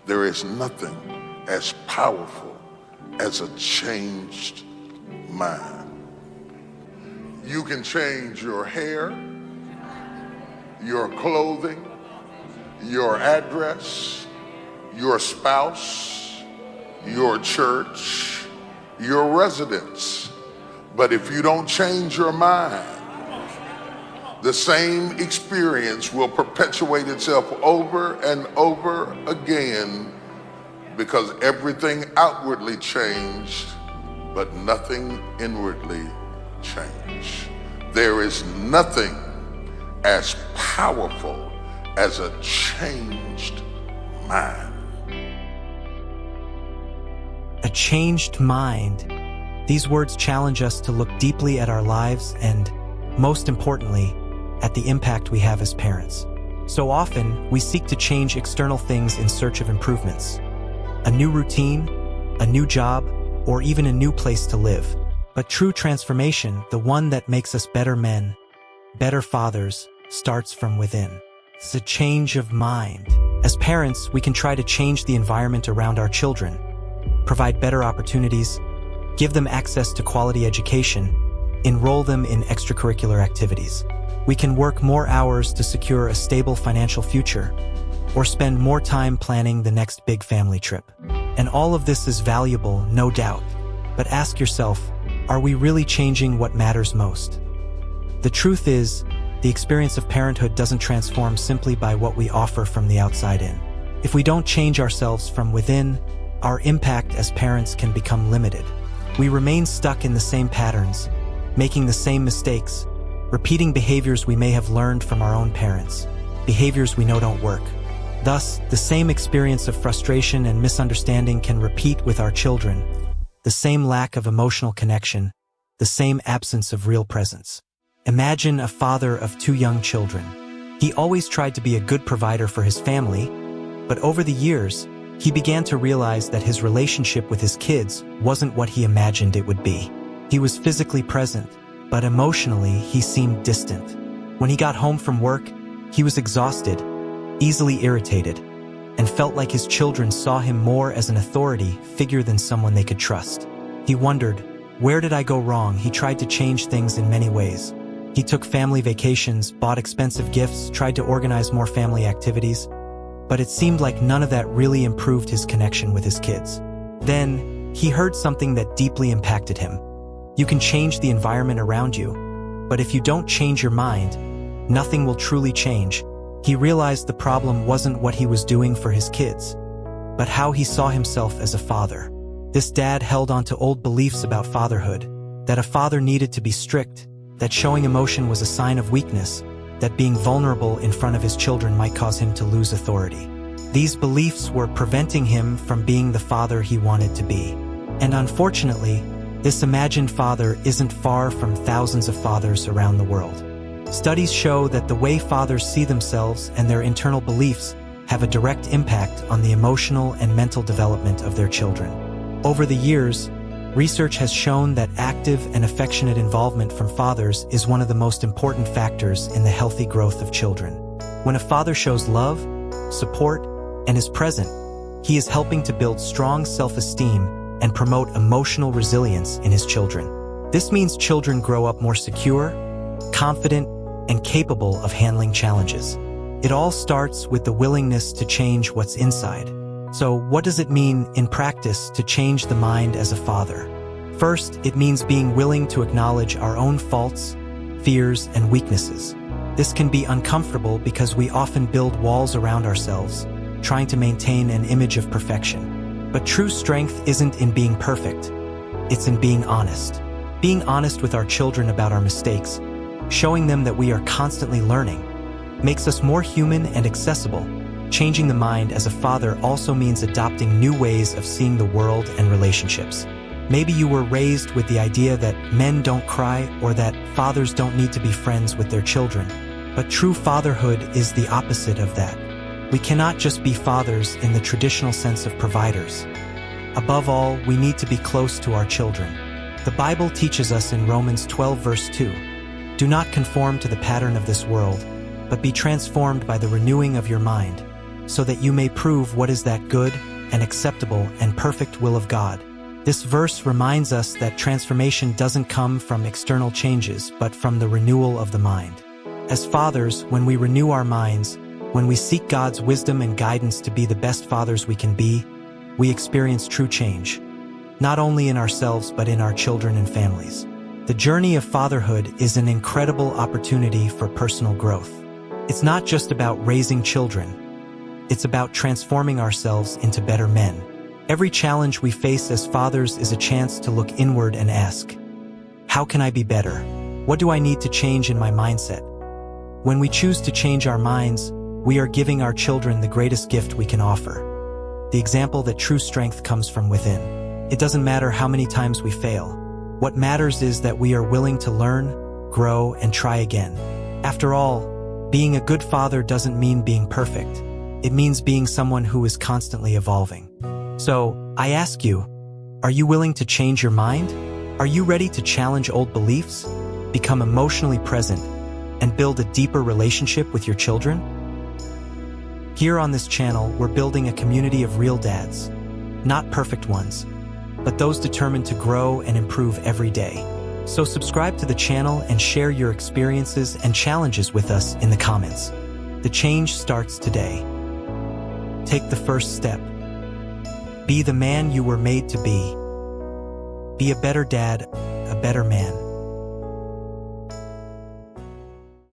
There is nothing as powerful as a changed mind. You can change your hair, your clothing, your address, your spouse, your church, your residence. But if you don't change your mind, the same experience will perpetuate itself over and over again, because everything outwardly changed, but nothing inwardly changed. There is nothing as powerful as a changed mind. A changed mind. These words challenge us to look deeply at our lives and, most importantly, at the impact we have as parents. So often, we seek to change external things in search of improvements. A new routine, a new job, or even a new place to live. But true transformation, the one that makes us better men, better fathers, starts from within. It's a change of mind. As parents, we can try to change the environment around our children, provide better opportunities, give them access to quality education, enroll them in extracurricular activities. We can work more hours to secure a stable financial future, or spend more time planning the next big family trip. And all of this is valuable, no doubt. But ask yourself, are we really changing what matters most? The truth is, the experience of parenthood doesn't transform simply by what we offer from the outside in. If we don't change ourselves from within, our impact as parents can become limited. We remain stuck in the same patterns, making the same mistakes, repeating behaviors we may have learned from our own parents, behaviors we know don't work. Thus, the same experience of frustration and misunderstanding can repeat with our children, the same lack of emotional connection, the same absence of real presence. Imagine a father of 2 young children. He always tried to be a good provider for his family, but over the years, he began to realize that his relationship with his kids wasn't what he imagined it would be. He was physically present, but emotionally he seemed distant. When he got home from work, he was exhausted, easily irritated, and felt like his children saw him more as an authority figure than someone they could trust. He wondered, where did I go wrong? He tried to change things in many ways. He took family vacations, bought expensive gifts, tried to organize more family activities, but it seemed like none of that really improved his connection with his kids. Then, he heard something that deeply impacted him. You can change the environment around you, but if you don't change your mind, nothing will truly change. He realized the problem wasn't what he was doing for his kids, but how he saw himself as a father. This dad held on to old beliefs about fatherhood, that a father needed to be strict, that showing emotion was a sign of weakness, that being vulnerable in front of his children might cause him to lose authority. These beliefs were preventing him from being the father he wanted to be. And unfortunately, this imagined father isn't far from thousands of fathers around the world. Studies show that the way fathers see themselves and their internal beliefs have a direct impact on the emotional and mental development of their children. Over the years, research has shown that active and affectionate involvement from fathers is one of the most important factors in the healthy growth of children. When a father shows love, support, and is present, he is helping to build strong self-esteem and promote emotional resilience in his children. This means children grow up more secure, confident, and capable of handling challenges. It all starts with the willingness to change what's inside. So, what does it mean in practice to change the mind as a father? First, it means being willing to acknowledge our own faults, fears, and weaknesses. This can be uncomfortable because we often build walls around ourselves, trying to maintain an image of perfection. But true strength isn't in being perfect, it's in being honest. Being honest with our children about our mistakes, showing them that we are constantly learning, makes us more human and accessible. Changing the mind as a father also means adopting new ways of seeing the world and relationships. Maybe you were raised with the idea that men don't cry or that fathers don't need to be friends with their children. But true fatherhood is the opposite of that. We cannot just be fathers in the traditional sense of providers. Above all, we need to be close to our children. The Bible teaches us in Romans 12 verse 2, "Do not conform to the pattern of this world, but be transformed by the renewing of your mind. so that you may prove what is that good and acceptable and perfect will of God. This verse reminds us that transformation doesn't come from external changes, but from the renewal of the mind. As fathers, when we renew our minds, when we seek God's wisdom and guidance to be the best fathers we can be, we experience true change, not only in ourselves but in our children and families. The journey of fatherhood is an incredible opportunity for personal growth. It's not just about raising children. It's about transforming ourselves into better men. Every challenge we face as fathers is a chance to look inward and ask, how can I be better? What do I need to change in my mindset? When we choose to change our minds, we are giving our children the greatest gift we can offer. The example that true strength comes from within. It doesn't matter how many times we fail. What matters is that we are willing to learn, grow, and try again. After all, being a good father doesn't mean being perfect. It means being someone who is constantly evolving. So, I ask you, are you willing to change your mind? Are you ready to challenge old beliefs, become emotionally present, and build a deeper relationship with your children? Here on this channel, we're building a community of real dads. Not perfect ones, but those determined to grow and improve every day. So subscribe to the channel and share your experiences and challenges with us in the comments. The change starts today. Take the first step. Be the man you were made to be. Be a better dad, a better man.